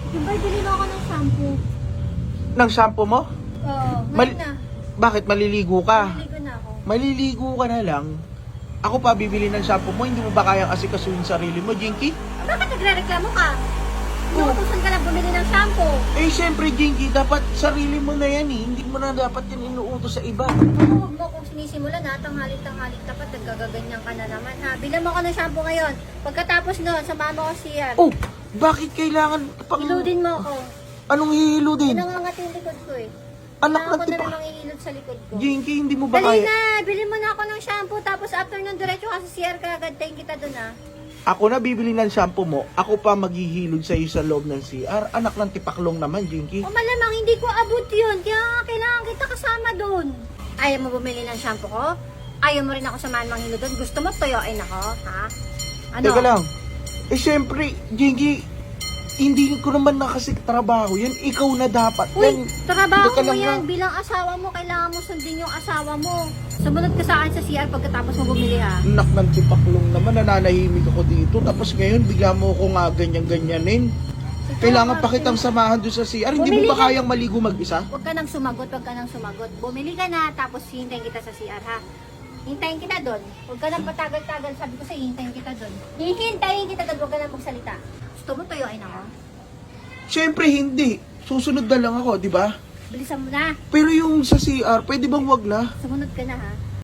Yung ba, bili mo ako ng shampoo? Ng shampoo mo? Oo, Mal- ngayon na. Bakit maliligo ka? Naligo na ako. Maliligo ka na lang. Ako pa bibili ng shampoo mo, hindi mo ba kayang asikasuhin sarili mo, Jinky? Bakit nagre-reklamo ka? Inuutosan ka lang bumili ng shampoo. Eh, syempre, Jinky, dapat sarili mo na yan eh. Hindi mo na dapat yan inuutos sa iba. Huwag mo kung sinisimulan ha, tanghalit tapat, nagkagaganyan ka na naman ha. Bilang mo ako ng shampoo ngayon. Pagkatapos nun, samahan mo ko siya. Oh, bakit kailangan pang... Hiludin mo ako. Anong hihiludin? Pinangangat yung likod ko eh. Anak Kailangan ng ko na tipa. namang ihilod sa likod ko. Jinky, hindi mo ba Dali kaya? na, bilhin mo na ako ng shampoo. Tapos after nun, diretso ka sa CR ka agad. Tayin kita dun ha. Ako na bibili ng shampoo mo, ako pa maghihilod sa'yo sa loob ng CR. Anak ng tipaklong naman, Jinky. O malamang, hindi ko abot yun. Kaya nga, kailangan kita kasama dun. Ayaw mo bumili ng shampoo ko? Ayaw mo rin ako samahan manghilod dun? Gusto mo tuyuin ako? Ha? Ano? Teka lang. Eh, syempre, Jinky, hindi ko naman nakasik trabaho yan. Ikaw na dapat. Uy, yan. trabaho Teka mo lang yan. nga. Bilang asawa mo, kailangan mo sundin yung asawa mo. Sumunod ka sa akin sa CR pagkatapos mo bumili ha. Anak ng tipaklong naman, nananahimik ako dito. Tapos ngayon, bigla mo ako nga ganyan-ganyanin. Kailangan pa kitang samahan doon sa CR. Hindi mo Bumili ba ka. kayang maligo mag-isa? Huwag ka nang sumagot, huwag ka nang sumagot. Bumili ka na, tapos hintayin kita sa CR ha. Hintayin kita doon. Huwag ka nang patagal-tagal. Sabi ko sa'yo, hintayin kita doon. Hihintayin kita doon, huwag ka nang magsalita. Gusto mo tuyuin ako? Syempre, hindi. Susunod na lang ako, di ba? Bilisan mo na. Pero yung sa CR, pwede bang wag na? Sumunod ka na ha.